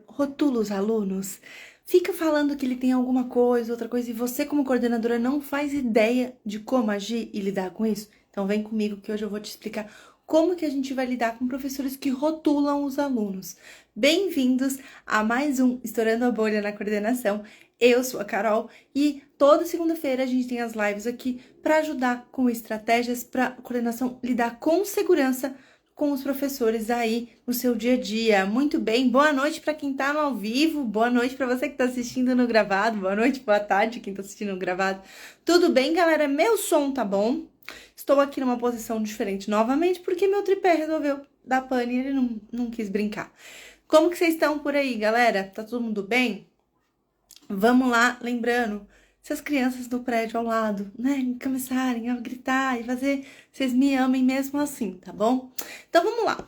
Rotula os alunos, fica falando que ele tem alguma coisa, outra coisa, e você, como coordenadora, não faz ideia de como agir e lidar com isso? Então, vem comigo que hoje eu vou te explicar como que a gente vai lidar com professores que rotulam os alunos. Bem-vindos a mais um Estourando a Bolha na Coordenação. Eu sou a Carol e toda segunda-feira a gente tem as lives aqui para ajudar com estratégias para a coordenação lidar com segurança com os professores aí no seu dia a dia. Muito bem, boa noite para quem tá no ao vivo, boa noite para você que tá assistindo no gravado, boa noite, boa tarde quem tá assistindo no gravado. Tudo bem, galera? Meu som tá bom? Estou aqui numa posição diferente novamente porque meu tripé resolveu dar pane e ele não quis brincar. Como que vocês estão por aí, galera? Tá todo mundo bem? Vamos lá, lembrando, se as crianças do prédio ao lado, né, começarem a gritar e fazer, vocês me amem mesmo assim, tá bom? Então vamos lá.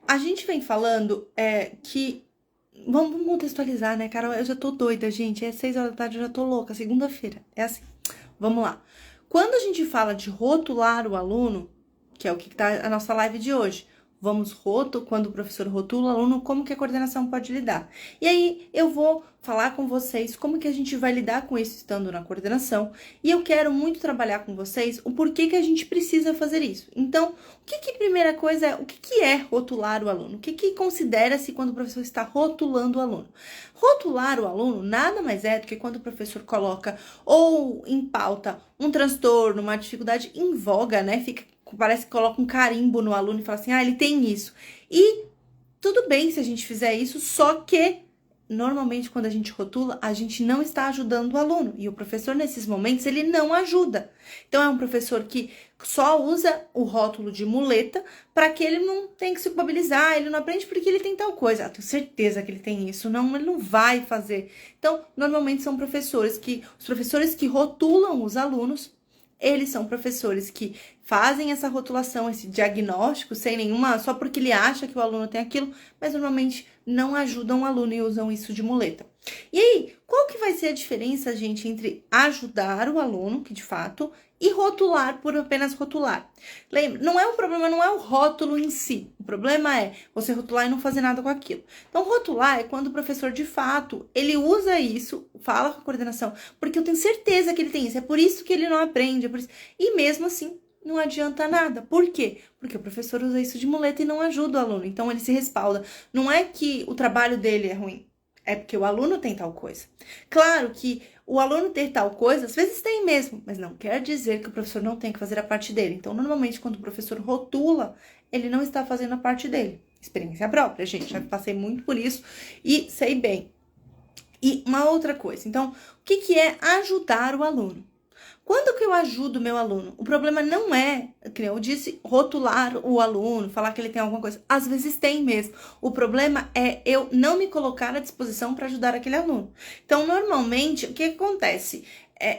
A gente vem falando que. Vamos contextualizar, né, Carol? Eu já tô doida, gente. É 6 horas da tarde, eu já tô louca. Segunda-feira. É assim. Vamos lá. Quando a gente fala de rotular o aluno, que é o que tá a nossa live de hoje, quando o professor rotula o aluno, como que a coordenação pode lidar. E aí eu vou falar com vocês como que a gente vai lidar com isso estando na coordenação, e eu quero muito trabalhar com vocês o porquê que a gente precisa fazer isso. Então, primeira coisa é, o que é rotular o aluno? O que considera-se quando o professor está rotulando o aluno? Rotular o aluno nada mais é do que quando o professor coloca ou em pauta um transtorno, uma dificuldade em voga, né? Parece que coloca um carimbo no aluno e fala assim, ele tem isso. E tudo bem se a gente fizer isso, só que normalmente quando a gente rotula, a gente não está ajudando o aluno. E o professor, nesses momentos, ele não ajuda. Então, é um professor que só usa o rótulo de muleta para que ele não tenha que se culpabilizar, ele não aprende porque ele tem tal coisa. Tenho certeza que ele tem isso. Não, ele não vai fazer. Então, normalmente são os professores que rotulam os alunos, eles são professores que fazem essa rotulação, esse diagnóstico, sem nenhuma, só porque ele acha que o aluno tem aquilo, mas normalmente não ajudam o aluno e usam isso de muleta. E aí, qual que vai ser a diferença, gente, entre ajudar o aluno, que de fato, e rotular por apenas rotular? Lembra, o problema não é o rótulo em si, o problema é você rotular e não fazer nada com aquilo. Então, rotular é quando o professor, de fato, ele usa isso, fala com a coordenação, porque eu tenho certeza que ele tem isso, é por isso que ele não aprende, e mesmo assim, não adianta nada. Por quê? Porque o professor usa isso de muleta e não ajuda o aluno. Então, ele se respalda. Não é que o trabalho dele é ruim. É porque o aluno tem tal coisa. Claro que o aluno ter tal coisa, às vezes tem mesmo, mas não quer dizer que o professor não tem que fazer a parte dele. Então, normalmente, quando o professor rotula, ele não está fazendo a parte dele. Experiência própria, gente. Já passei muito por isso e sei bem. E uma outra coisa. Então, o que é ajudar o aluno? Quando que eu ajudo o meu aluno? O problema não é, que eu disse, rotular o aluno, falar que ele tem alguma coisa. Às vezes tem mesmo. O problema é eu não me colocar à disposição para ajudar aquele aluno. Então, normalmente, o que acontece?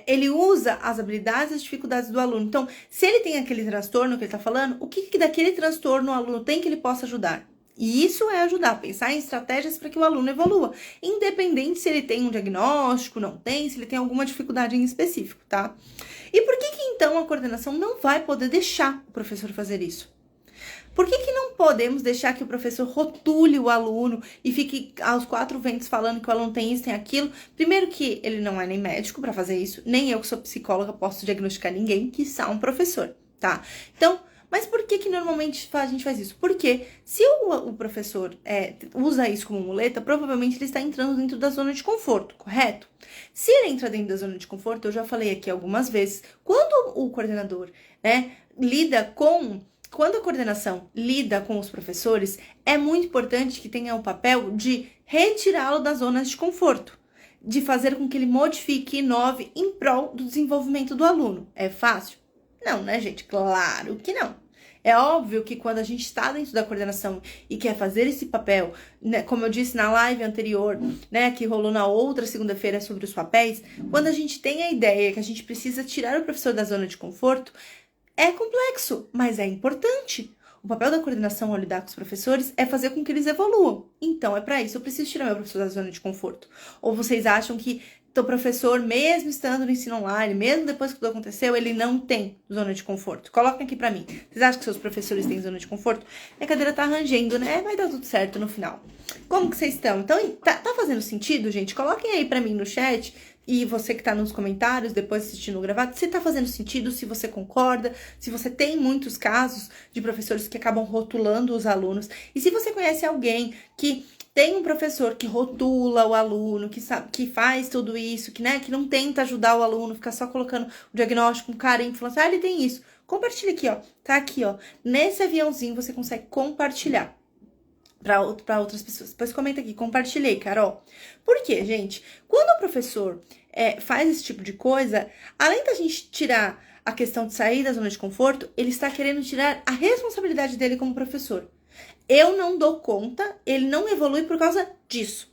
Ele usa as habilidades e as dificuldades do aluno. Então, se ele tem aquele transtorno que ele está falando, o que daquele transtorno o aluno tem que ele possa ajudar? E isso é ajudar, pensar em estratégias para que o aluno evolua, independente se ele tem um diagnóstico, não tem, se ele tem alguma dificuldade em específico, tá? E por que então a coordenação não vai poder deixar o professor fazer isso? Por que não podemos deixar que o professor rotule o aluno e fique aos quatro ventos falando que o aluno tem isso, tem aquilo? Primeiro que ele não é nem médico para fazer isso, nem eu que sou psicóloga posso diagnosticar ninguém, quiçá um professor, tá? Então, mas por que normalmente a gente faz isso? Porque se o professor usa isso como muleta, provavelmente ele está entrando dentro da zona de conforto, correto? Se ele entra dentro da zona de conforto, eu já falei aqui algumas vezes, quando o coordenador, quando a coordenação lida com os professores, é muito importante que tenha o papel de retirá-lo das zonas de conforto, de fazer com que ele modifique e inove em prol do desenvolvimento do aluno. É fácil? Não, né, gente? Claro que não. É óbvio que quando a gente está dentro da coordenação e quer fazer esse papel, né, como eu disse na live anterior, né, que rolou na outra segunda-feira sobre os papéis, quando a gente tem a ideia que a gente precisa tirar o professor da zona de conforto, é complexo, mas é importante. O papel da coordenação ao lidar com os professores é fazer com que eles evoluam. Então, é para isso, eu preciso tirar meu professor da zona de conforto. Ou vocês acham que o professor, mesmo estando no ensino online, mesmo depois que tudo aconteceu, ele não tem zona de conforto. Coloquem aqui pra mim. Vocês acham que seus professores têm zona de conforto? Minha cadeira tá rangendo, né? Vai dar tudo certo no final. Como que vocês estão? Então, tá fazendo sentido, gente? Coloquem aí pra mim no chat. E você que tá nos comentários, depois assistindo o gravado, se tá fazendo sentido, se você concorda, se você tem muitos casos de professores que acabam rotulando os alunos. E se você conhece alguém que tem um professor que rotula o aluno, que sabe, que faz tudo isso, que, né, que não tenta ajudar o aluno, fica só colocando o diagnóstico, um carinho, falando assim, ele tem isso. Compartilha aqui, ó. Tá aqui, ó. Nesse aviãozinho você consegue compartilhar para outras pessoas. Depois comenta aqui, compartilhei, Carol. Por quê, gente? Quando o professor faz esse tipo de coisa, além da gente tirar a questão de sair da zona de conforto, ele está querendo tirar a responsabilidade dele como professor. Eu não dou conta, ele não evolui por causa disso.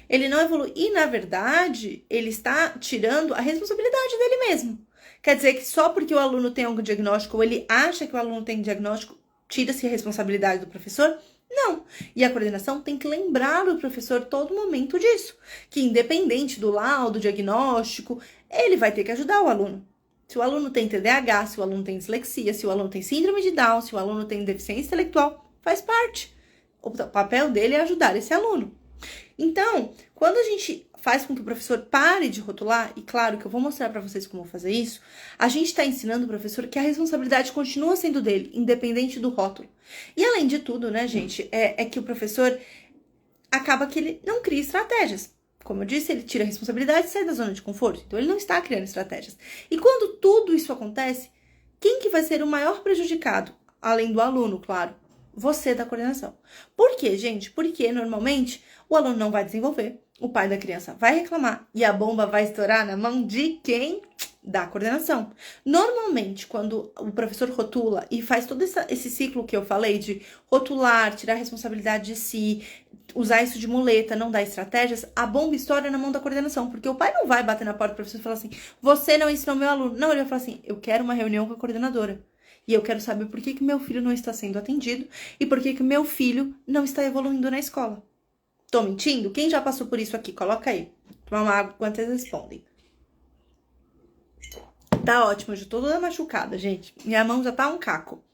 Ele não evolui. E, na verdade, ele está tirando a responsabilidade dele mesmo. Quer dizer que só porque o aluno tem algum diagnóstico, ou ele acha que o aluno tem diagnóstico, tira-se a responsabilidade do professor? Não. E a coordenação tem que lembrar o professor todo momento disso. Que independente do laudo, diagnóstico, ele vai ter que ajudar o aluno. Se o aluno tem TDAH, se o aluno tem dislexia, se o aluno tem síndrome de Down, se o aluno tem deficiência intelectual, faz parte. O papel dele é ajudar esse aluno. Então, quando a gente faz com que o professor pare de rotular, e claro que eu vou mostrar para vocês como fazer isso, a gente está ensinando o professor que a responsabilidade continua sendo dele, independente do rótulo. E além de tudo, né, gente, é que o professor acaba que ele não cria estratégias. Como eu disse, ele tira a responsabilidade e sai da zona de conforto. Então, ele não está criando estratégias. E quando tudo isso acontece, quem que vai ser o maior prejudicado? Além do aluno, claro. Você da coordenação. Por quê, gente? Porque, normalmente, o aluno não vai desenvolver, o pai da criança vai reclamar e a bomba vai estourar na mão de quem? Da coordenação. Normalmente, quando o professor rotula e faz todo esse ciclo que eu falei de rotular, tirar a responsabilidade de si, usar isso de muleta, não dar estratégias, a bomba estoura na mão da coordenação, porque o pai não vai bater na porta do professor e falar assim, você não ensinou meu aluno. Não, ele vai falar assim, eu quero uma reunião com a coordenadora. E eu quero saber por que meu filho não está sendo atendido e por que meu filho não está evoluindo na escola. Tô mentindo? Quem já passou por isso aqui? Coloca aí. Toma uma água enquanto eles respondem. Tá ótimo, eu já tô toda machucada, gente. Minha mão já tá um caco.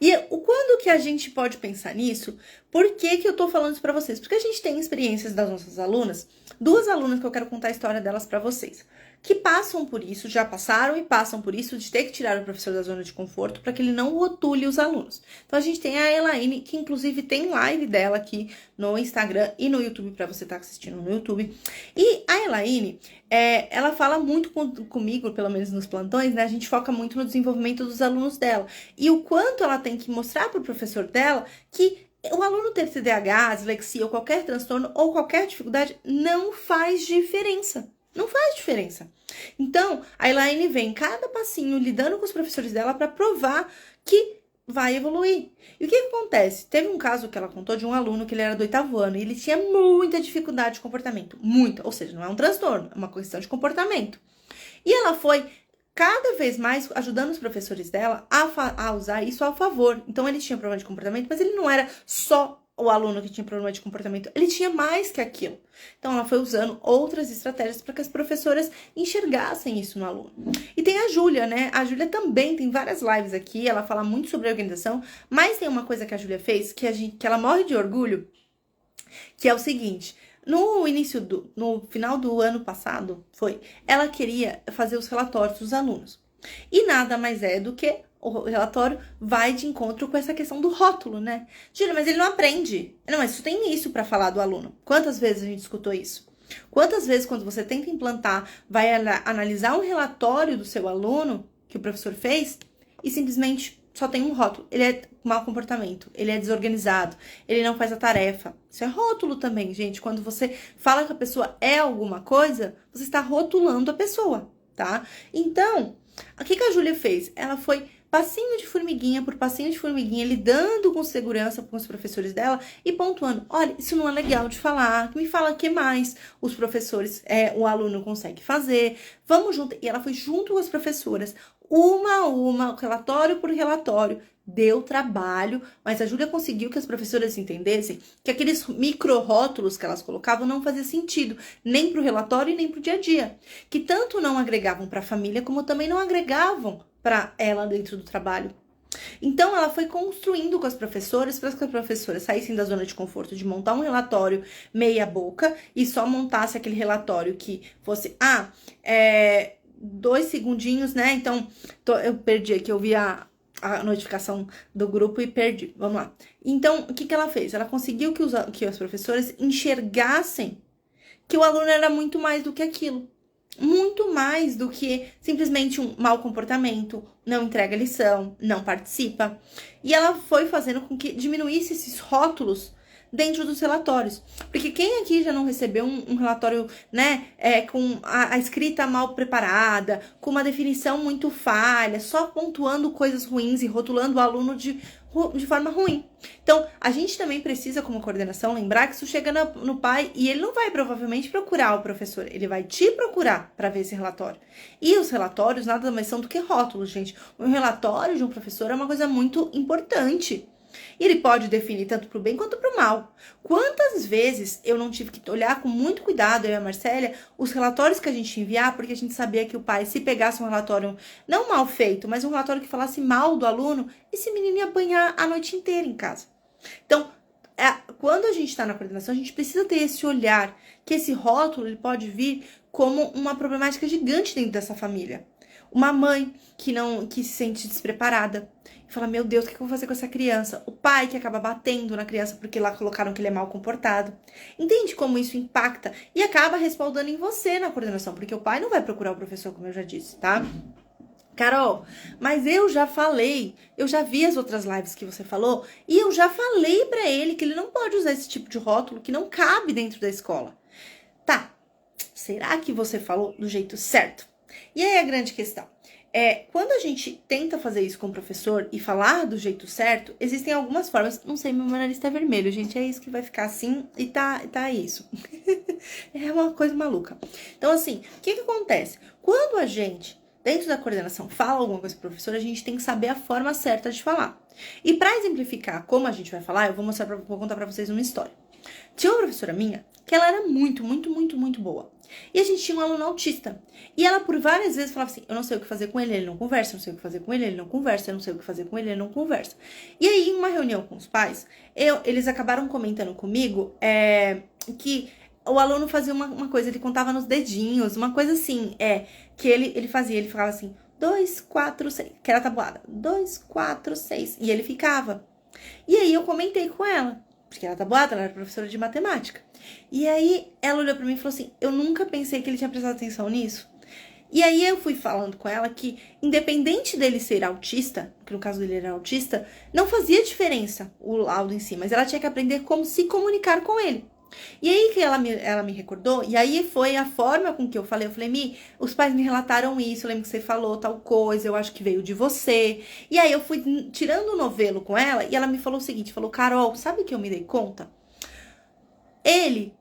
E quando que a gente pode pensar nisso? Por que que eu tô falando isso pra vocês? Porque a gente tem experiências das nossas alunas, 2 alunas que eu quero contar a história delas pra vocês, que passam por isso, já passaram e passam por isso de ter que tirar o professor da zona de conforto para que ele não rotule os alunos. Então a gente tem a Elaine, que inclusive tem live dela aqui no Instagram e no YouTube, para você estar assistindo no YouTube. E a Elaine, ela fala muito comigo, pelo menos nos plantões, né? A gente foca muito no desenvolvimento dos alunos dela. E o quanto ela tem que mostrar para o professor dela que o aluno ter TDAH, dislexia ou qualquer transtorno ou qualquer dificuldade não faz diferença. Não faz diferença. Então, a Elaine vem cada passinho lidando com os professores dela para provar que vai evoluir. E o que acontece? Teve um caso que ela contou de um aluno que ele era do 8º ano e ele tinha muita dificuldade de comportamento. Muita. Ou seja, não é um transtorno, é uma questão de comportamento. E ela foi cada vez mais ajudando os professores dela a usar isso a favor. Então, ele tinha problema de comportamento, mas ele não era só o aluno que tinha problema de comportamento, ele tinha mais que aquilo. Então, ela foi usando outras estratégias para que as professoras enxergassem isso no aluno. E tem a Júlia, né? A Júlia também tem várias lives aqui, ela fala muito sobre a organização, mas tem uma coisa que a Júlia fez, que ela morre de orgulho, que é o seguinte, no final do ano passado, ela queria fazer os relatórios dos alunos. E nada mais é do que o relatório vai de encontro com essa questão do rótulo, né? Júlia, mas ele não aprende. Não, mas isso tem isso para falar do aluno. Quantas vezes a gente escutou isso? Quantas vezes, quando você tenta implantar, vai analisar um relatório do seu aluno, que o professor fez, e simplesmente só tem um rótulo. Ele é mau comportamento, ele é desorganizado, ele não faz a tarefa. Isso é rótulo também, gente. Quando você fala que a pessoa é alguma coisa, você está rotulando a pessoa, tá? Então, o que a Júlia fez? Ela foi passinho de formiguinha por passinho de formiguinha, lidando com segurança com os professores dela e pontuando, olha, isso não é legal de falar, me fala o que mais os professores, o aluno consegue fazer, vamos junto. E ela foi junto com as professoras, uma a uma, relatório por relatório, Deu trabalho, mas a Júlia conseguiu que as professoras entendessem que aqueles micro-rótulos que elas colocavam não fazia sentido, nem para o relatório e nem para o dia a dia. Que tanto não agregavam para a família, como também não agregavam para ela dentro do trabalho. Então, ela foi construindo com as professoras para que as professoras saíssem da zona de conforto de montar um relatório meia boca e só montasse aquele relatório que fosse, 2 segundinhos, né? Então, eu perdi aqui, eu vi a notificação do grupo e perdi. Vamos lá. Então, o que ela fez? Ela conseguiu que as professoras enxergassem que o aluno era muito mais do que aquilo. Muito mais do que simplesmente um mau comportamento, não entrega lição, não participa. E ela foi fazendo com que diminuísse esses rótulos dentro dos relatórios. Porque quem aqui já não recebeu um relatório, né, com a escrita mal preparada, com uma definição muito falha, só pontuando coisas ruins e rotulando o aluno de forma ruim. Então, a gente também precisa, como coordenação, lembrar que isso chega no pai e ele não vai provavelmente procurar o professor, ele vai te procurar para ver esse relatório. E os relatórios nada mais são do que rótulos, gente. Um relatório de um professor é uma coisa muito importante. E ele pode definir tanto para o bem quanto para o mal. Quantas vezes eu não tive que olhar com muito cuidado, eu e a Marcélia, os relatórios que a gente enviar, porque a gente sabia que o pai, se pegasse um relatório não mal feito, mas um relatório que falasse mal do aluno, esse menino ia apanhar a noite inteira em casa. Então, quando a gente está na coordenação, a gente precisa ter esse olhar, que esse rótulo ele pode vir como uma problemática gigante dentro dessa família. Uma mãe que se sente despreparada e fala, meu Deus, o que eu vou fazer com essa criança? O pai que acaba batendo na criança porque lá colocaram que ele é mal comportado. Entende como isso impacta? E acaba respaldando em você na coordenação, porque o pai não vai procurar o professor, como eu já disse, tá? Carol, mas eu já falei, eu já vi as outras lives que você falou e eu já falei pra ele que ele não pode usar esse tipo de rótulo que não cabe dentro da escola. Tá, será que você falou do jeito certo? E aí a grande questão quando a gente tenta fazer isso com o professor e falar do jeito certo, existem algumas formas. Não sei, meu nariz tá vermelho, gente, é isso que vai ficar assim e tá isso. É uma coisa maluca. Então, assim, o que acontece? Quando a gente, dentro da coordenação, fala alguma coisa pro professor, a gente tem que saber a forma certa de falar. E para exemplificar como a gente vai falar, eu vou contar pra vocês uma história. Tinha uma professora minha que ela era muito, muito, muito, muito boa. E a gente tinha um aluno autista. E ela por várias vezes falava assim, eu não sei o que fazer com ele, ele não conversa, eu não sei o que fazer com ele, ele não conversa, eu não sei o que fazer com ele, ele não conversa. E aí, em uma reunião com os pais, eles acabaram comentando comigo que o aluno fazia uma coisa, ele contava nos dedinhos, uma coisa assim, que ele fazia, ele falava assim, 2, 4, 6, que era a tabuada, 2, 4, 6, e ele ficava. E aí eu comentei com ela, porque ela tabuada, ela era professora de matemática. E aí ela olhou pra mim e falou assim, eu nunca pensei que ele tinha prestado atenção nisso. E aí eu fui falando com ela que, independente dele ser autista, que no caso dele era autista, não fazia diferença o laudo em si, mas ela tinha que aprender como se comunicar com ele. E aí que ela me recordou, e aí foi a forma com que eu falei, Mi, os pais me relataram isso, eu lembro que você falou tal coisa, eu acho que veio de você. E aí eu fui tirando o novelo com ela, e ela me falou o seguinte, falou, Carol, sabe que eu me dei conta? Ele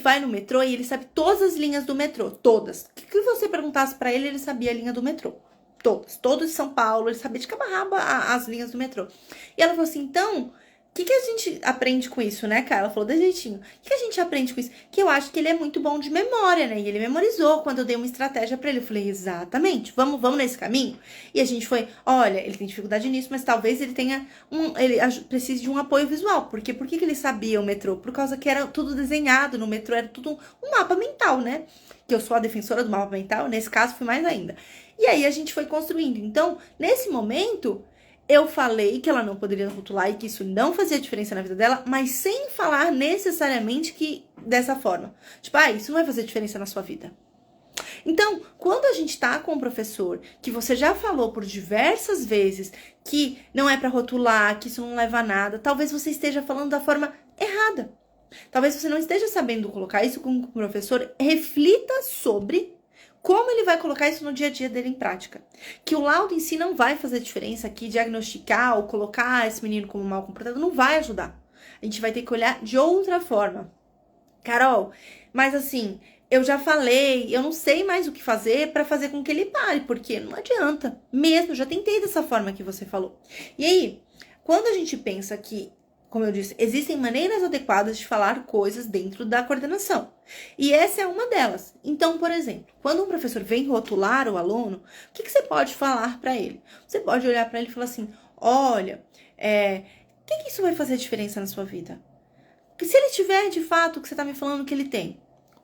vai no metrô e ele sabe todas as linhas do metrô, todas. O que você perguntasse pra ele, ele sabia a linha do metrô. Todos de São Paulo, ele sabia de cabo a rabo as linhas do metrô. E ela falou assim, então, o que a gente aprende com isso, né, cara? Ela falou de jeitinho. O que a gente aprende com isso? Que eu acho que ele é muito bom de memória, né? E ele memorizou quando eu dei uma estratégia pra ele. Eu falei, exatamente, vamos nesse caminho? E a gente foi, olha, ele tem dificuldade nisso, mas talvez ele tenha ele precise de um apoio visual. Por que ele sabia o metrô? Por causa que era tudo desenhado no metrô, era tudo um mapa mental, né? Que eu sou a defensora do mapa mental, nesse caso fui mais ainda. E aí a gente foi construindo. Então, nesse momento, eu falei que ela não poderia rotular e que isso não fazia diferença na vida dela, mas sem falar necessariamente que dessa forma. Tipo, isso não vai fazer diferença na sua vida. Então, quando a gente tá com um professor que você já falou por diversas vezes que não é pra rotular, que isso não leva a nada, talvez você esteja falando da forma errada. Talvez você não esteja sabendo colocar isso com o professor. Reflita sobre como ele vai colocar isso no dia a dia dele em prática. Que o laudo em si não vai fazer diferença, que diagnosticar ou colocar esse menino como mal comportado não vai ajudar. A gente vai ter que olhar de outra forma. Carol, mas assim, eu já falei, eu não sei mais o que fazer para fazer com que ele pare, porque não adianta. Mesmo, eu já tentei dessa forma que você falou. E aí, quando a gente pensa que, como eu disse, existem maneiras adequadas de falar coisas dentro da coordenação. E essa é uma delas. Então, por exemplo, quando um professor vem rotular o aluno, o que você pode falar para ele? Você pode olhar para ele e falar assim, olha, o que isso vai fazer diferença na sua vida? Porque se ele tiver, de fato, o que você está me falando que ele tem,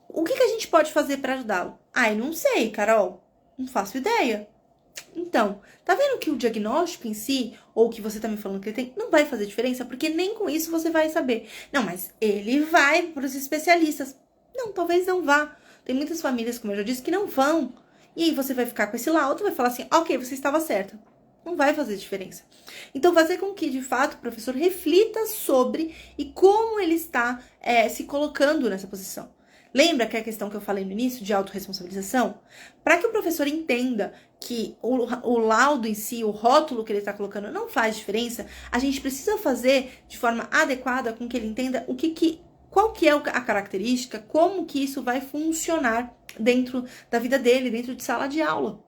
o que a gente pode fazer para ajudá-lo? Ai, não sei, Carol. Não faço ideia. Então, tá vendo que o diagnóstico em si, ou o que você tá me falando que ele tem, não vai fazer diferença? Porque nem com isso você vai saber. Não, mas ele vai para os especialistas. Não, talvez não vá. Tem muitas famílias, como eu já disse, que não vão. E aí você vai ficar com esse laudo e vai falar assim, ok, você estava certa. Não vai fazer diferença. Então, fazer com que, de fato, o professor reflita sobre e como ele está se colocando nessa posição. Lembra que a questão que eu falei no início de autorresponsabilização? Para que o professor entenda que o laudo em si, o rótulo que ele está colocando não faz diferença, a gente precisa fazer de forma adequada com que ele entenda qual que é a característica, como que isso vai funcionar dentro da vida dele, dentro de sala de aula.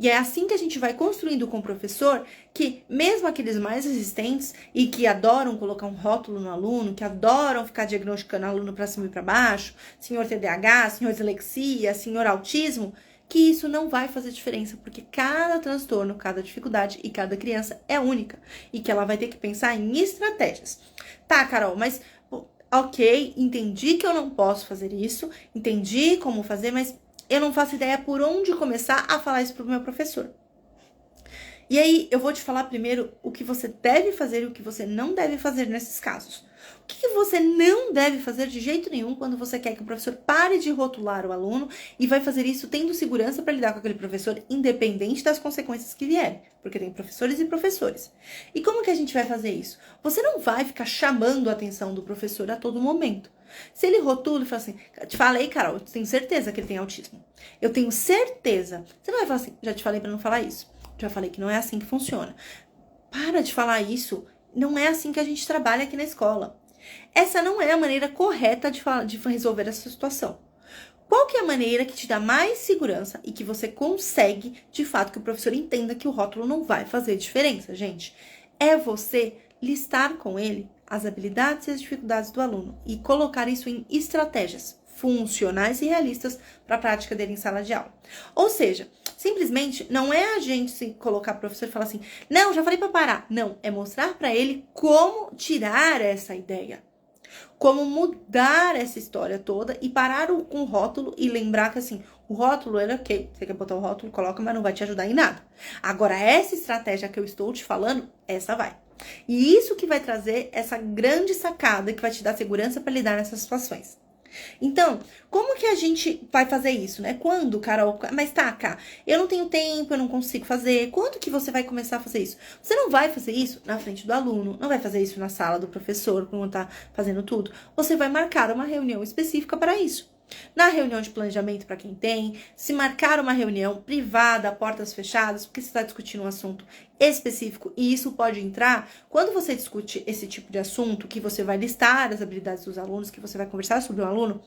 E é assim que a gente vai construindo com o professor que, mesmo aqueles mais resistentes e que adoram colocar um rótulo no aluno, que adoram ficar diagnosticando o aluno para cima e para baixo, senhor TDAH, senhor dislexia, senhor autismo, que isso não vai fazer diferença, porque cada transtorno, cada dificuldade e cada criança é única e que ela vai ter que pensar em estratégias. Tá, Carol, mas ok, entendi que eu não posso fazer isso, entendi como fazer, mas eu não faço ideia por onde começar a falar isso pro meu professor. E aí, eu vou te falar primeiro o que você deve fazer e o que você não deve fazer nesses casos. O que você não deve fazer de jeito nenhum quando você quer que o professor pare de rotular o aluno e vai fazer isso tendo segurança para lidar com aquele professor, independente das consequências que vierem, porque tem professores e professores. E como que a gente vai fazer isso? Você não vai ficar chamando a atenção do professor a todo momento. Se ele rotula e fala assim, te falei, Carol, eu tenho certeza que ele tem autismo. Eu tenho certeza. Você não vai falar assim, já te falei para não falar isso. Já falei que não é assim que funciona. Para de falar isso. Não é assim que a gente trabalha aqui na escola. Essa não é a maneira correta de resolver essa situação. Qual que é a maneira que te dá mais segurança e que você consegue, de fato, que o professor entenda que o rótulo não vai fazer diferença, gente? É você listar com ele as habilidades e as dificuldades do aluno e colocar isso em estratégias funcionais e realistas para a prática dele em sala de aula. Ou seja, simplesmente não é a gente se colocar o professor e falar assim, não, já falei para parar. Não, é mostrar para ele como tirar essa ideia. Como mudar essa história toda e parar com o rótulo e lembrar que assim, o rótulo ele é ok, você quer botar o rótulo, coloca, mas não vai te ajudar em nada. Agora, essa estratégia que eu estou te falando, essa vai. E isso que vai trazer essa grande sacada que vai te dar segurança para lidar nessas situações. Então, como que a gente vai fazer isso, né? Quando, Carol? Mas tá, Cá, eu não tenho tempo, eu não consigo fazer. Quando que você vai começar a fazer isso? Você não vai fazer isso na frente do aluno, não vai fazer isso na sala do professor, quando tá fazendo tudo. Você vai marcar uma reunião específica para isso. Na reunião de planejamento, para quem tem, se marcar uma reunião privada, portas fechadas, porque você está discutindo um assunto específico e isso pode entrar, quando você discute esse tipo de assunto, que você vai listar as habilidades dos alunos, que você vai conversar sobre o aluno,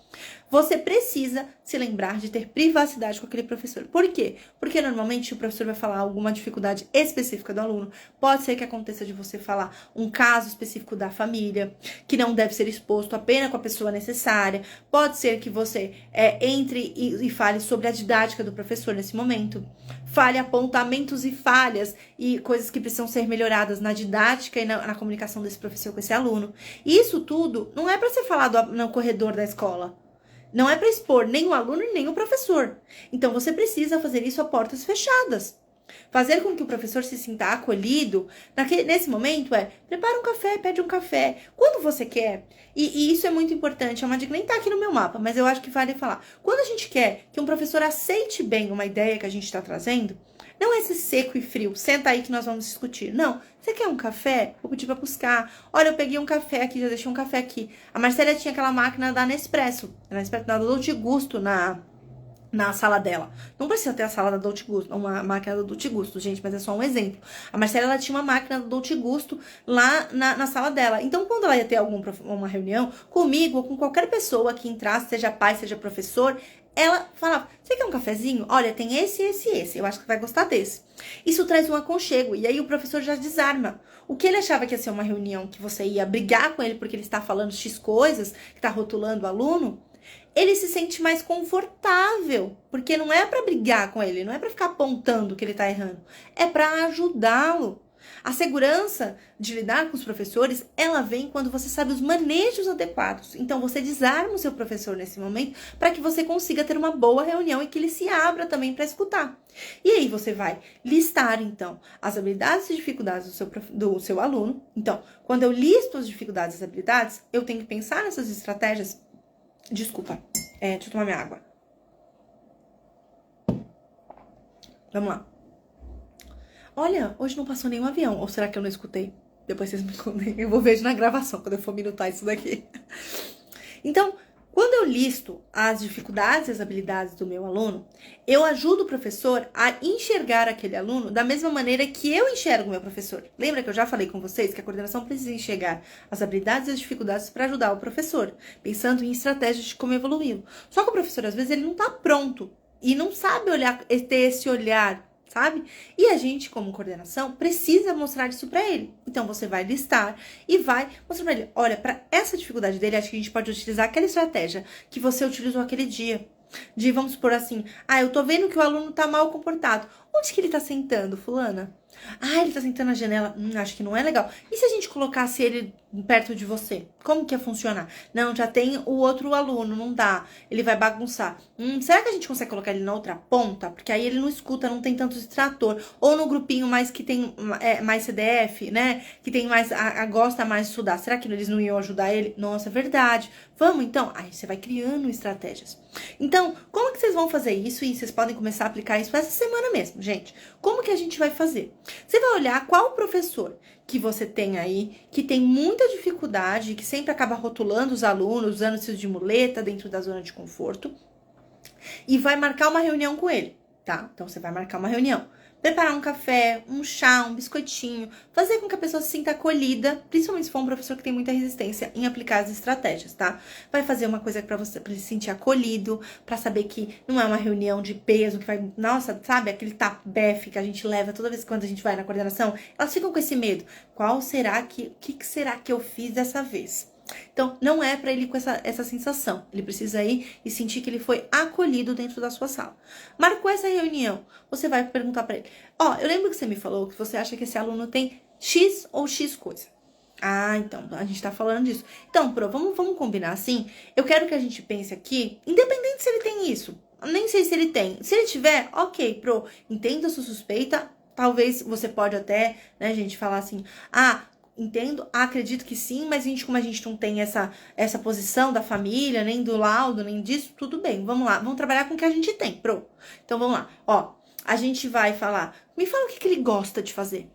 você precisa se lembrar de ter privacidade com aquele professor. Por quê? Porque normalmente o professor vai falar alguma dificuldade específica do aluno, pode ser que aconteça de você falar um caso específico da família, que não deve ser exposto apenas com a pessoa necessária, pode ser que você entre e fale sobre a didática do professor nesse momento, fale apontamentos e falhas e coisas que precisam ser melhoradas na didática e na comunicação desse professor com esse aluno. E isso tudo não é para ser falado no corredor da escola. Não é para expor nem o aluno nem o professor. Então, você precisa fazer isso a portas fechadas. Fazer com que o professor se sinta acolhido, nesse momento prepara um café, pede um café, quando você quer. E isso é muito importante, é uma dica, nem tá aqui no meu mapa, mas eu acho que vale falar. Quando a gente quer que um professor aceite bem uma ideia que a gente está trazendo, não é esse seco e frio, senta aí que nós vamos discutir. Não, você quer um café? Vou pedir pra buscar. Olha, eu peguei um café aqui, já deixei um café aqui. A Marcela tinha aquela máquina da Nespresso, da Dolce Gusto na sala dela. Não precisa ter a sala da Dolce Gusto, uma máquina da Dolce Gusto, gente, mas é só um exemplo. A Marcela, ela tinha uma máquina da Dolce Gusto lá na sala dela. Então, quando ela ia ter uma reunião comigo ou com qualquer pessoa que entrasse, seja pai, seja professor, ela falava, você quer um cafezinho? Olha, tem esse. Eu acho que vai gostar desse. Isso traz um aconchego. E aí o professor já desarma. O que ele achava que ia ser uma reunião que você ia brigar com ele porque ele está falando X coisas, que está rotulando o aluno, ele se sente mais confortável, porque não é para brigar com ele, não é para ficar apontando que ele tá errando, é para ajudá-lo. A segurança de lidar com os professores, ela vem quando você sabe os manejos adequados. Então você desarma o seu professor nesse momento para que você consiga ter uma boa reunião e que ele se abra também para escutar. E aí você vai listar então as habilidades e dificuldades do seu aluno. Então, quando eu listo as dificuldades e as habilidades, eu tenho que pensar nessas estratégias. Desculpa, deixa eu tomar minha água. Vamos lá. Olha, hoje não passou nenhum avião. Ou será que eu não escutei? Depois vocês me contem. Eu vou ver na gravação, quando eu for minutar isso daqui. Então, quando eu listo as dificuldades e as habilidades do meu aluno, eu ajudo o professor a enxergar aquele aluno da mesma maneira que eu enxergo o meu professor. Lembra que eu já falei com vocês que a coordenação precisa enxergar as habilidades e as dificuldades para ajudar o professor, pensando em estratégias de como evoluí-lo. Só que o professor, às vezes, ele não está pronto e não sabe olhar, ter esse olhar, sabe? E a gente, como coordenação, precisa mostrar isso pra ele. Então, você vai listar e vai mostrar pra ele, olha, pra essa dificuldade dele, acho que a gente pode utilizar aquela estratégia que você utilizou aquele dia. De, vamos supor assim, eu tô vendo que o aluno tá mal comportado. Onde que ele tá sentando, fulana? Ele tá sentando na janela. Acho que não é legal. E se a gente colocasse ele perto de você? Como que ia funcionar? Não, já tem o outro aluno, não dá. Ele vai bagunçar. Será que a gente consegue colocar ele na outra ponta? Porque aí ele não escuta, não tem tanto distrator. Ou no grupinho mais que tem mais CDF, né? Que tem mais, gosta mais de estudar. Será que eles não iam ajudar ele? Nossa, é verdade. Vamos então? Aí você vai criando estratégias. Então, como que vocês vão fazer isso? E vocês podem começar a aplicar isso essa semana mesmo, gente. Como que a gente vai fazer? Você vai olhar qual professor que você tem aí, que tem muita dificuldade, que sempre acaba rotulando os alunos, usando-se de muleta dentro da zona de conforto, e vai marcar uma reunião com ele, tá? Então, você vai marcar uma reunião. Preparar um café, um chá, um biscoitinho, fazer com que a pessoa se sinta acolhida, principalmente se for um professor que tem muita resistência em aplicar as estratégias, tá? Vai fazer uma coisa para ele se sentir acolhido, para saber que não é uma reunião de peso, que vai, nossa, sabe, aquele tap-bef que a gente leva toda vez que quando a gente vai na coordenação, elas ficam com esse medo. O que será que eu fiz dessa vez? Então, não é para ele com essa sensação. Ele precisa ir e sentir que ele foi acolhido dentro da sua sala. Marcou essa reunião, você vai perguntar para ele. Eu lembro que você me falou que você acha que esse aluno tem X ou X coisa. Então, a gente tá falando disso. Então, vamos combinar assim? Eu quero que a gente pense aqui, independente se ele tem isso. Nem sei se ele tem. Se ele tiver, ok, entenda a sua suspeita. Talvez você pode até, né, gente, falar assim, entendo, acredito que sim, mas como a gente não tem essa posição da família, nem do laudo, nem disso, tudo bem, vamos lá, vamos trabalhar com o que a gente tem, Então, vamos lá, a gente vai falar, me fala o que ele gosta de fazer.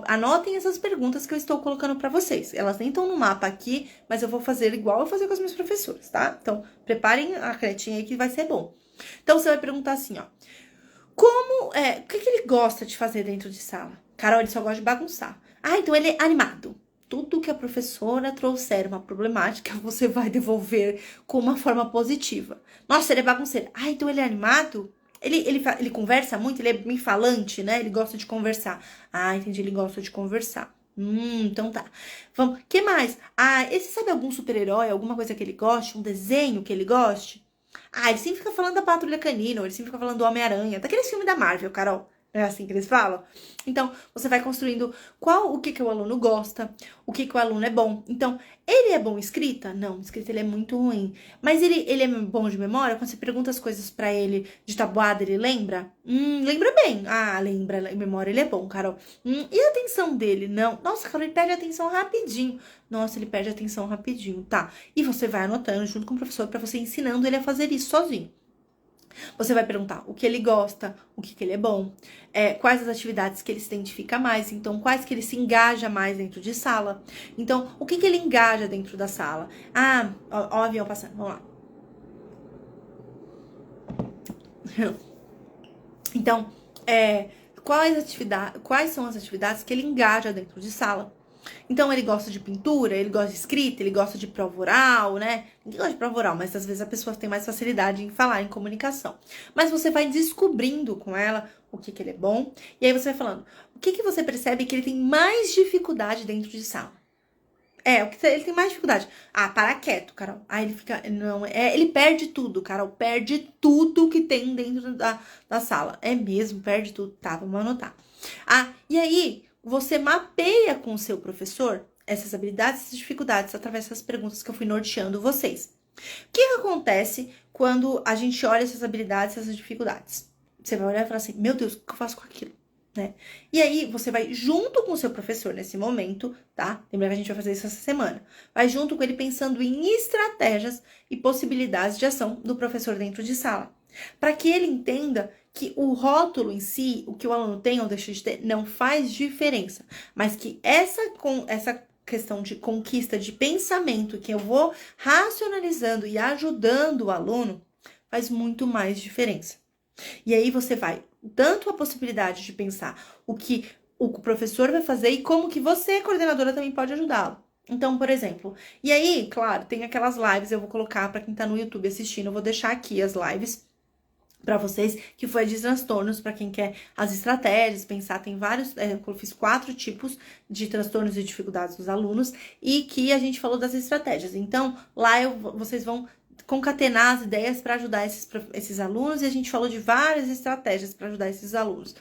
Anotem essas perguntas que eu estou colocando para vocês. Elas nem estão no mapa aqui, mas eu vou fazer igual eu fazer com os meus professores, tá? Então, preparem a canetinha aí que vai ser bom. Então, você vai perguntar assim, o que ele gosta de fazer dentro de sala? Carol, ele só gosta de bagunçar. Então ele é animado. Tudo que a professora trouxer uma problemática, você vai devolver com uma forma positiva. Nossa, ele é bagunceiro. Então ele é animado? Ele conversa muito? Ele é bem falante, né? Ele gosta de conversar. Entendi, ele gosta de conversar. Então tá. Vamos, que mais? Esse sabe algum super-herói, alguma coisa que ele goste? Um desenho que ele goste? Ele sempre fica falando da Patrulha Canina, ou ele sempre fica falando do Homem-Aranha. Daqueles filmes da Marvel, Carol. É assim que eles falam? Então, você vai construindo o que o aluno gosta, o que o aluno é bom. Então, ele é bom em escrita? Não, escrita ele é muito ruim. Mas ele é bom de memória? Quando você pergunta as coisas pra ele de tabuada, ele lembra? Lembra bem. Lembra, em memória ele é bom, Carol. E a atenção dele? Não. Nossa, Carol, ele perde a atenção rapidinho. Nossa, ele perde a atenção rapidinho, tá? E você vai anotando junto com o professor pra você ensinando ele a fazer isso sozinho. Você vai perguntar o que ele gosta, o que ele é bom, quais as atividades que ele se identifica mais, então quais que ele se engaja mais dentro de sala. Então, o que ele engaja dentro da sala? Ó o avião passando, vamos lá. Então, quais são as atividades que ele engaja dentro de sala? Então ele gosta de pintura, ele gosta de escrita, ele gosta de prova oral, né? Ninguém gosta de prova oral, mas às vezes a pessoa tem mais facilidade em falar, em comunicação. Mas você vai descobrindo com ela o que ele é bom, e aí você vai falando, o que você percebe que ele tem mais dificuldade dentro de sala? O que ele tem mais dificuldade. Ah, para quieto, Carol. Aí ele fica. Não, ele perde tudo, Carol. Perde tudo que tem dentro da sala. É mesmo, perde tudo. Tá, vamos anotar. Ah, e aí, você mapeia com o seu professor essas habilidades, essas dificuldades, através dessas perguntas que eu fui norteando vocês. O que acontece quando a gente olha essas habilidades, essas dificuldades? Você vai olhar e falar assim, meu Deus, o que eu faço com aquilo? Né? E aí, você vai junto com o seu professor nesse momento, tá? Lembra que a gente vai fazer isso essa semana. Vai junto com ele pensando em estratégias e possibilidades de ação do professor dentro de sala. Para que ele entenda que o rótulo em si, o que o aluno tem ou deixa de ter, não faz diferença. Mas que essa questão de conquista de pensamento, que eu vou racionalizando e ajudando o aluno, faz muito mais diferença. E aí você vai tanto a possibilidade de pensar o que o professor vai fazer e como que você, coordenadora, também pode ajudá-lo. Então, por exemplo, e aí, claro, tem aquelas lives, eu vou colocar para quem tá no YouTube assistindo, eu vou deixar aqui as lives para vocês, que foi de transtornos, para quem quer as estratégias, pensar, tem vários, eu fiz 4 tipos de transtornos e dificuldades dos alunos, e que a gente falou das estratégias. Então, lá vocês vão concatenar as ideias para ajudar esses alunos, e a gente falou de várias estratégias para ajudar esses alunos.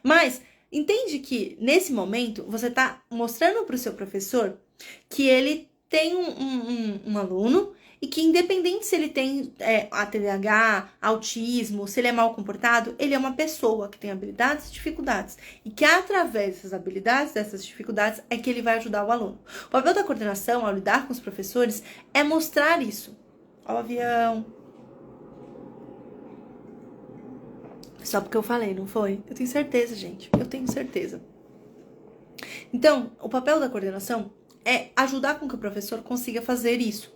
Mas, entende que, nesse momento, você está mostrando para o seu professor que ele tem um aluno e que independente se ele tem ATDAH, autismo, se ele é mal comportado, ele é uma pessoa que tem habilidades e dificuldades. E que através dessas habilidades, dessas dificuldades, é que ele vai ajudar o aluno. O papel da coordenação, ao lidar com os professores, é mostrar isso. Ó o avião. Só porque eu falei, não foi? Eu tenho certeza, gente. Eu tenho certeza. Então, o papel da coordenação é ajudar com que o professor consiga fazer isso.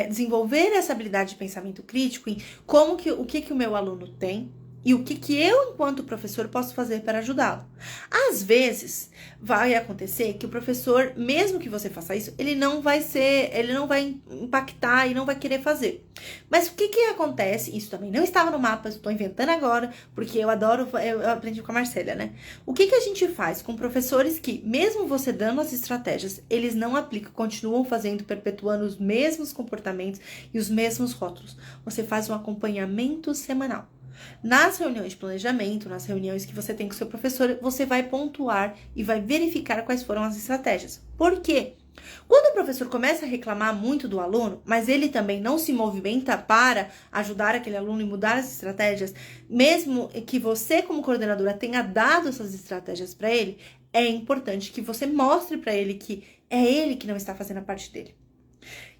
Desenvolver essa habilidade de pensamento crítico em o que o meu aluno tem e o que eu, enquanto professor, posso fazer para ajudá-lo. Às vezes, vai acontecer que o professor, mesmo que você faça isso, ele não vai impactar e não vai querer fazer. Mas o que acontece? Isso também não estava no mapa, estou inventando agora, porque eu aprendi com a Marcélia, né? O que a gente faz com professores que, mesmo você dando as estratégias, eles não aplicam, continuam fazendo, perpetuando os mesmos comportamentos e os mesmos rótulos? Você faz um acompanhamento semanal. Nas reuniões de planejamento, nas reuniões que você tem com o seu professor, você vai pontuar e vai verificar quais foram as estratégias. Por quê? Quando o professor começa a reclamar muito do aluno, mas ele também não se movimenta para ajudar aquele aluno e mudar as estratégias, mesmo que você, como coordenadora, tenha dado essas estratégias para ele, é importante que você mostre para ele que é ele que não está fazendo a parte dele.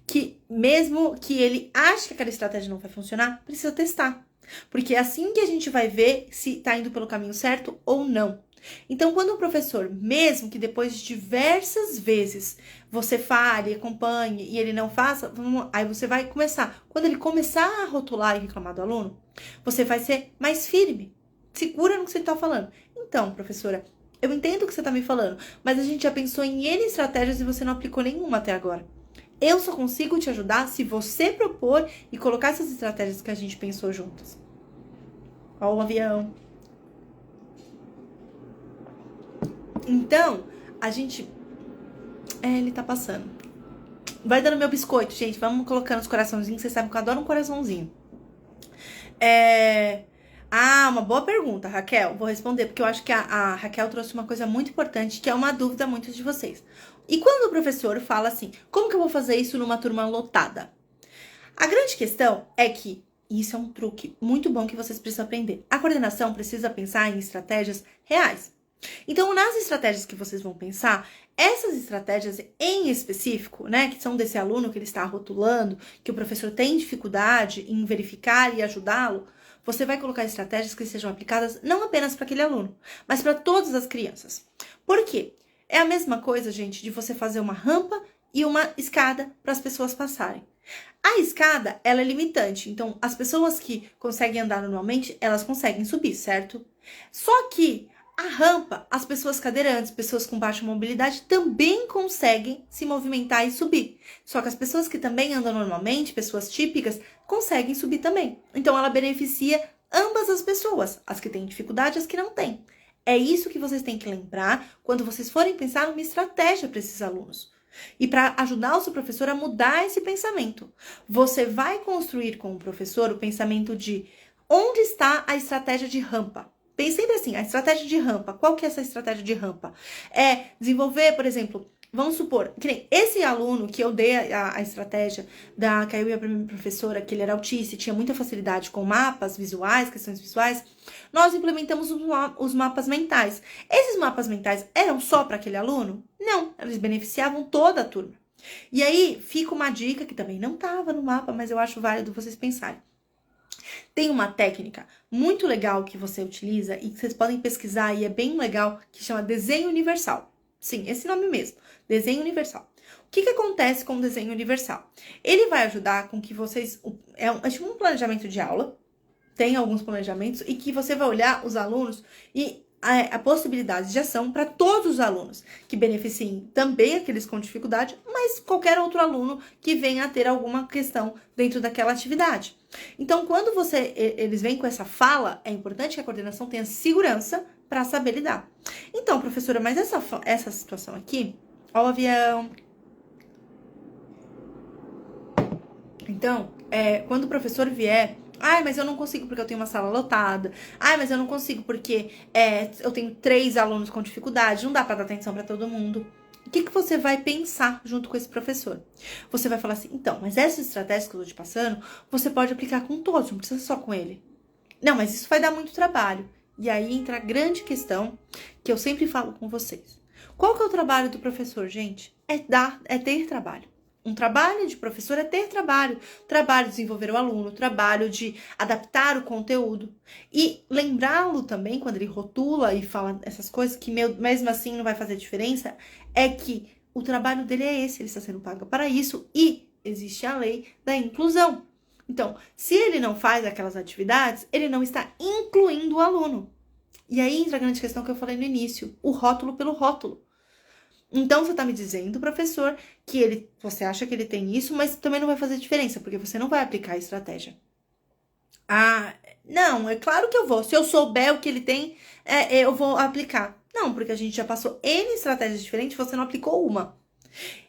Que mesmo que ele ache que aquela estratégia não vai funcionar, precisa testar. Porque é assim que a gente vai ver se está indo pelo caminho certo ou não. Então, quando o professor, mesmo que depois de diversas vezes você fale, acompanhe e ele não faça, aí você vai começar. Quando ele começar a rotular e reclamar do aluno, você vai ser mais firme. Segura no que você está falando. Então, professora, eu entendo o que você está me falando, mas a gente já pensou em N estratégias e você não aplicou nenhuma até agora. Eu só consigo te ajudar se você propor e colocar essas estratégias que a gente pensou juntas. Ó o avião. Então, a gente... ele tá passando. Vai dando meu biscoito, gente. Vamos colocando os coraçãozinhos. Vocês sabem que eu adoro um coraçãozinho. Uma boa pergunta, Raquel. Vou responder, porque eu acho que a Raquel trouxe uma coisa muito importante, que é uma dúvida a muitos de vocês. E quando o professor fala assim, como que eu vou fazer isso numa turma lotada? A grande questão é que isso é um truque muito bom que vocês precisam aprender. A coordenação precisa pensar em estratégias reais. Então, nas estratégias que vocês vão pensar, essas estratégias em específico, né, que são desse aluno que ele está rotulando, que o professor tem dificuldade em verificar e ajudá-lo, você vai colocar estratégias que sejam aplicadas não apenas para aquele aluno, mas para todas as crianças. Por quê? É a mesma coisa, gente, de você fazer uma rampa e uma escada para as pessoas passarem. A escada, ela é limitante, então as pessoas que conseguem andar normalmente, elas conseguem subir, certo? Só que A rampa, as pessoas cadeirantes, pessoas com baixa mobilidade também conseguem se movimentar e subir. Só que as pessoas que também andam normalmente, pessoas típicas, conseguem subir também. Então ela beneficia ambas as pessoas, as que têm dificuldade e as que não têm. É isso que vocês têm que lembrar quando vocês forem pensar numa estratégia para esses alunos. E para ajudar o seu professor a mudar esse pensamento. Você vai construir com o professor o pensamento de onde está a estratégia de rampa. Pense sempre assim, a estratégia de rampa. Qual que é essa estratégia de rampa? É desenvolver, por exemplo, vamos supor, que nem esse aluno que eu dei a estratégia da que eu e a primeira professora, que ele era autista e tinha muita facilidade com mapas visuais, questões visuais, nós implementamos os mapas mentais. Esses mapas mentais eram só para aquele aluno? Não, eles beneficiavam toda a turma. E aí fica uma dica que também não estava no mapa, mas eu acho válido vocês pensarem. Tem uma técnica muito legal que você utiliza e que vocês podem pesquisar e é bem legal, que chama desenho universal. Sim, esse nome mesmo, desenho universal. O que acontece com o desenho universal? Ele vai ajudar com que vocês... É tipo um planejamento de aula, tem alguns planejamentos, e que você vai olhar os alunos e a possibilidade de ação para todos os alunos, que beneficiem também aqueles com dificuldade, mas qualquer outro aluno que venha a ter alguma questão dentro daquela atividade. Então, quando eles vêm com essa fala, é importante que a coordenação tenha segurança para saber lidar. Então, professora, mas essa situação aqui, ó o avião. Então, quando o professor vier... Ai, mas eu não consigo porque eu tenho uma sala lotada. Ai, mas eu não consigo porque eu tenho 3 alunos com dificuldade. Não dá para dar atenção para todo mundo. O que você vai pensar junto com esse professor? Você vai falar assim, então, mas essa estratégia que eu tô te passando, você pode aplicar com todos, não precisa só com ele. Não, mas isso vai dar muito trabalho. E aí entra a grande questão que eu sempre falo com vocês. Qual que é o trabalho do professor, gente? É ter trabalho. Um trabalho de professor é ter trabalho de desenvolver o aluno, trabalho de adaptar o conteúdo e lembrá-lo também, quando ele rotula e fala essas coisas, que mesmo assim não vai fazer diferença, é que o trabalho dele é esse, ele está sendo pago para isso e existe a lei da inclusão. Então, se ele não faz aquelas atividades, ele não está incluindo o aluno. E aí entra a grande questão que eu falei no início, o rótulo pelo rótulo. Então, você está me dizendo, professor, que você acha que ele tem isso, mas também não vai fazer diferença, porque você não vai aplicar a estratégia. Ah, não, é claro que eu vou. Se eu souber o que ele tem, eu vou aplicar. Não, porque a gente já passou N estratégias diferentes, você não aplicou uma.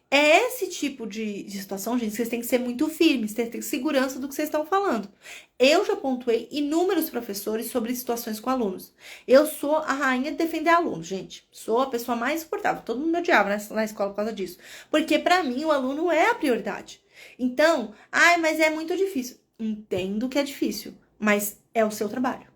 É esse tipo de situação, gente, vocês têm que ser muito firmes, ter segurança do que vocês estão falando. Eu já pontuei inúmeros professores sobre situações com alunos. Eu sou a rainha de defender alunos, gente. Sou a pessoa mais suportável. Todo mundo me odiava na escola por causa disso. Porque pra mim o aluno é a prioridade. Então, mas é muito difícil. Entendo que é difícil, mas é o seu trabalho.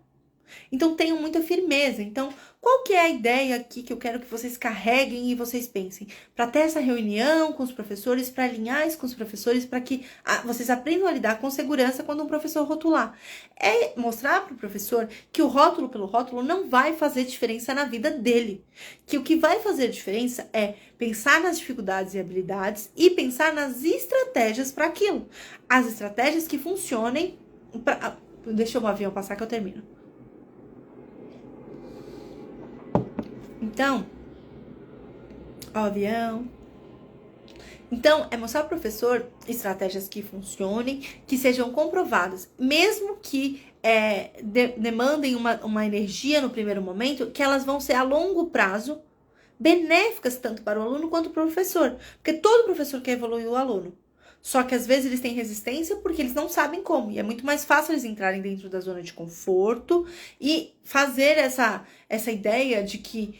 Então, tenham muita firmeza. Então, qual que é a ideia aqui que eu quero que vocês carreguem e vocês pensem? Para ter essa reunião com os professores, para alinhar isso com os professores, para que vocês aprendam a lidar com segurança quando um professor rotular. É mostrar para o professor que o rótulo pelo rótulo não vai fazer diferença na vida dele. Que o que vai fazer diferença é pensar nas dificuldades e habilidades e pensar nas estratégias para aquilo. As estratégias que funcionem. Deixa o avião passar que eu termino. Então, avião. Então, é mostrar ao professor estratégias que funcionem, que sejam comprovadas, mesmo que demandem uma energia no primeiro momento, que elas vão ser a longo prazo benéficas tanto para o aluno quanto para o professor. Porque todo professor quer evoluir o aluno. Só que às vezes eles têm resistência porque eles não sabem como. E é muito mais fácil eles entrarem dentro da zona de conforto e fazer essa ideia de que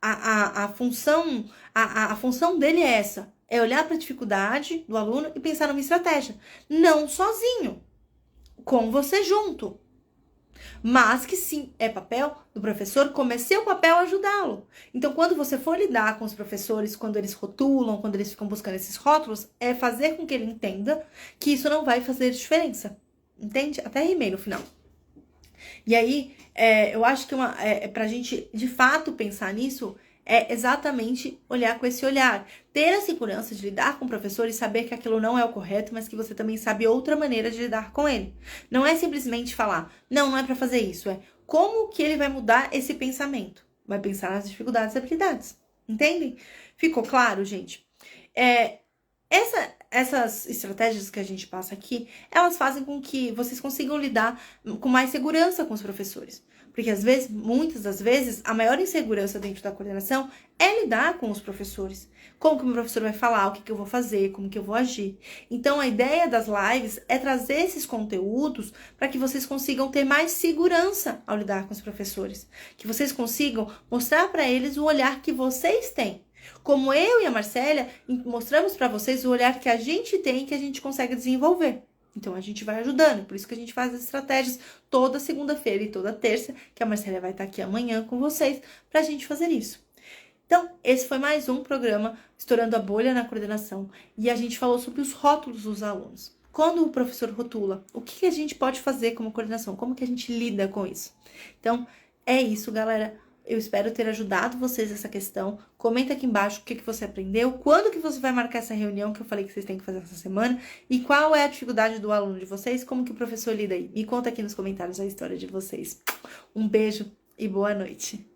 a função dele é essa. É olhar para a dificuldade do aluno e pensar numa estratégia. Não sozinho. Com você junto. Mas que sim, é papel do professor, como é seu papel ajudá-lo. Então, quando você for lidar com os professores, quando eles rotulam, quando eles ficam buscando esses rótulos, é fazer com que ele entenda que isso não vai fazer diferença. Entende? Até rimei no final. E aí, eu acho que pra gente, de fato, pensar nisso, é exatamente olhar com esse olhar. Ter a segurança de lidar com o professor e saber que aquilo não é o correto, mas que você também sabe outra maneira de lidar com ele. Não é simplesmente falar, não é pra fazer isso. como que ele vai mudar esse pensamento? Vai pensar nas dificuldades e habilidades. Entendem? Ficou claro, gente? Essas estratégias que a gente passa aqui, elas fazem com que vocês consigam lidar com mais segurança com os professores. Porque às vezes, muitas das vezes, a maior insegurança dentro da coordenação é lidar com os professores. Como que o meu professor vai falar, o que eu vou fazer, como que eu vou agir. Então, a ideia das lives é trazer esses conteúdos para que vocês consigam ter mais segurança ao lidar com os professores. Que vocês consigam mostrar para eles o olhar que vocês têm. Como eu e a Marcélia mostramos para vocês o olhar que a gente tem e que a gente consegue desenvolver. Então, a gente vai ajudando. Por isso que a gente faz as estratégias toda segunda-feira e toda terça, que a Marcélia vai estar aqui amanhã com vocês, para a gente fazer isso. Então, esse foi mais um programa Estourando a Bolha na Coordenação. E a gente falou sobre os rótulos dos alunos. Quando o professor rotula, o que a gente pode fazer como coordenação? Como que a gente lida com isso? Então, é isso, galera. Eu espero ter ajudado vocês nessa questão. Comenta aqui embaixo o que você aprendeu, quando que você vai marcar essa reunião que eu falei que vocês têm que fazer essa semana e qual é a dificuldade do aluno de vocês, como que o professor lida aí. Me conta aqui nos comentários a história de vocês. Um beijo e boa noite.